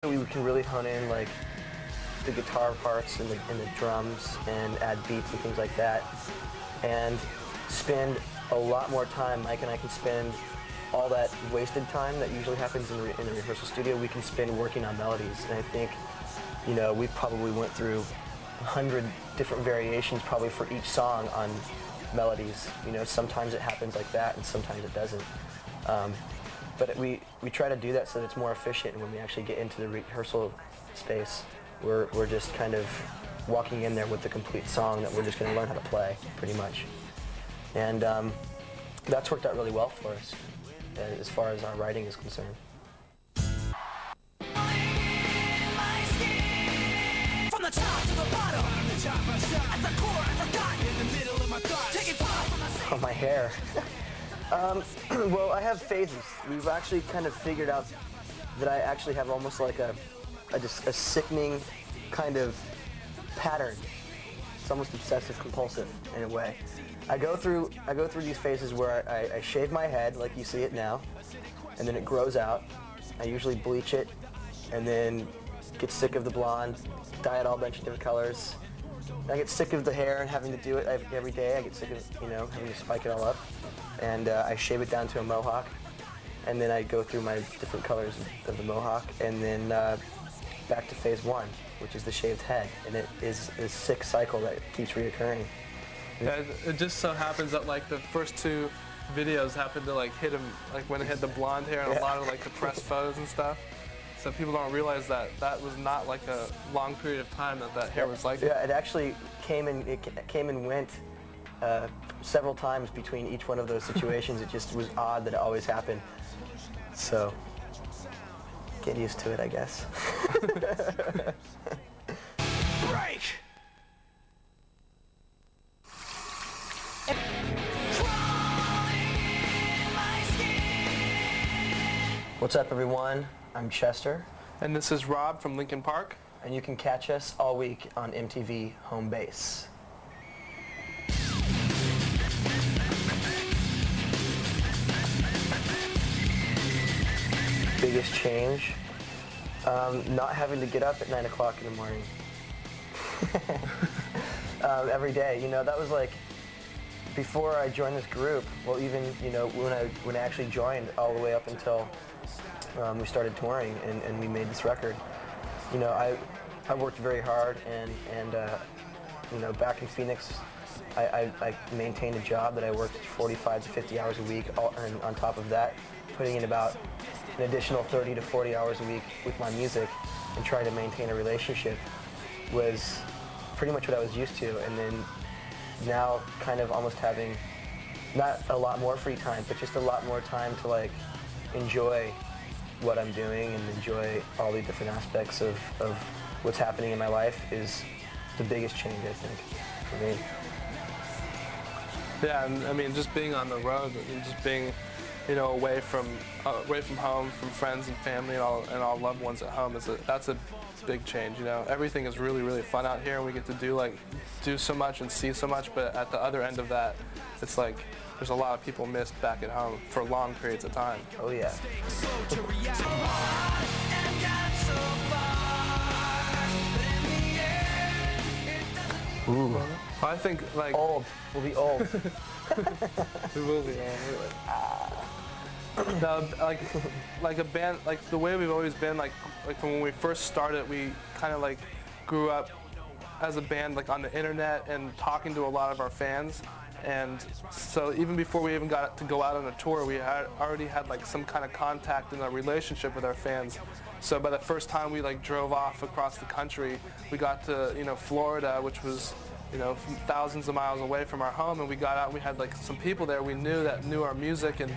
We can really hone in like the guitar parts and the drums and add beats and things like that, and spend a lot more time. Mike and I can spend all that wasted time that usually happens in the rehearsal studio. We can spend working on melodies, and I think, you know, we probably went through 100 different variations probably for each song on melodies. You know, sometimes it happens like that, and sometimes it doesn't. But we try to do that so that it's more efficient, and when we actually get into the rehearsal space, we're just kind of walking in there with the complete song that we're just going to learn how to play, pretty much. And that's worked out really well for us as far as our writing is concerned. Oh, my hair. Well, I have phases. We've actually kind of figured out that I actually have almost like a sickening kind of pattern. It's almost obsessive compulsive in a way. I go through these phases where I shave my head like you see it now, and then it grows out. I usually bleach it, and then get sick of the blonde, dye it all a bunch of different colors. I get sick of the hair and having to do it every day. I get sick of, you know, having to spike it all up, and I shave it down to a mohawk, and then I go through my different colors of the mohawk, and then back to phase one, which is the shaved head, and it is a sick cycle that keeps reoccurring. Yeah, it just so happens that like the first two videos happened to like hit him like when it hit the blonde hair and a lot of like the press photos and stuff. So people don't realize that that was not like a long period of time that hair was like that. Yeah, it actually came and went several times between each one of those situations. It just was odd that it always happened. So get used to it, I guess. Break! What's up, everyone? I'm Chester. And this is Rob from Linkin Park. And you can catch us all week on MTV Homebase. Biggest change? Not having to get up at 9 o'clock in the morning. Every day. You know, that was like, before I joined this group, well, even, you know, when I actually joined all the way up until we started touring and we made this record, you know, I worked very hard, and you know, back in Phoenix, I maintained a job that I worked 45 to 50 hours a week, and on top of that, putting in about an additional 30 to 40 hours a week with my music and trying to maintain a relationship was pretty much what I was used to. And then now kind of almost having not a lot more free time, but just a lot more time to like enjoy what I'm doing and enjoy all the different aspects of what's happening in my life is the biggest change, I think, for me. Yeah, and I mean, just being on the road and just being, you know, away from home, from friends and family and all loved ones at home, that's a big change. You know, everything is really, really fun out here, and we get to do so much and see so much. But at the other end of that, it's like there's a lot of people missed back at home for long periods of time. Oh yeah. Ooh. I think like old. We'll be old. We will be. No, like a band, like the way we've always been, like from when we first started, we kind of like grew up as a band like on the internet and talking to a lot of our fans. And so even before we even got to go out on a tour, we already had like some kind of contact and a relationship with our fans. So by the first time we like drove off across the country, we got to, you know, Florida, which was, you know, thousands of miles away from our home, and we got out, we had like some people there we knew that knew our music, and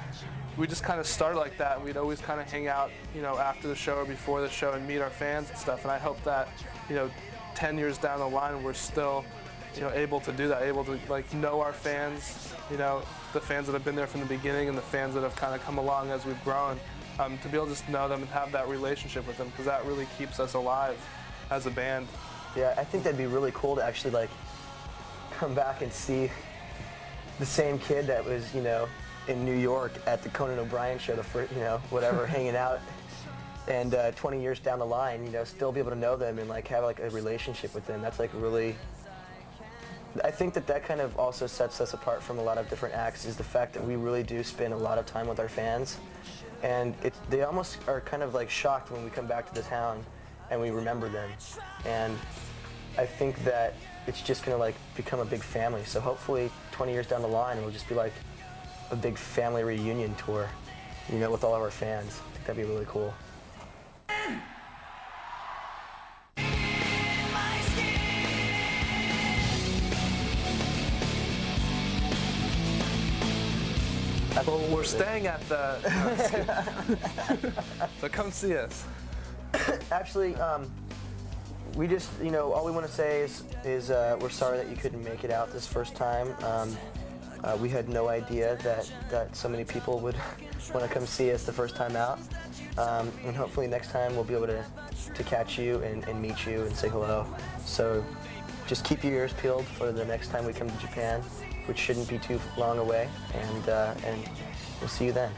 we just kind of started like that. We'd always kind of hang out, you know, after the show or before the show and meet our fans and stuff. And I hope that, you know, 10 years down the line, we're still, you know, able to do that, able to like know our fans, you know, the fans that have been there from the beginning and the fans that have kind of come along as we've grown, to be able to just know them and have that relationship with them, because that really keeps us alive as a band. Yeah, I think that'd be really cool to actually like come back and see the same kid that was, you know, in New York at the Conan O'Brien show, the first, you know, whatever, hanging out, and 20 years down the line, you know, still be able to know them and like have like a relationship with them. That's like really, I think that kind of also sets us apart from a lot of different acts, is the fact that we really do spend a lot of time with our fans, and they almost are kind of like shocked when we come back to the town and we remember them. And I think that it's just gonna like become a big family. So hopefully 20 years down the line, it'll just be like a big family reunion tour, you know, with all of our fans. I think that'd be really cool. Well, we're staying at the... So come see us. Actually, we just, you know, all we want to say is we're sorry that you couldn't make it out this first time. We had no idea that so many people would want to come see us the first time out. And hopefully next time we'll be able to catch you and meet you and say hello. So just keep your ears peeled for the next time we come to Japan, which shouldn't be too long away, and we'll see you then.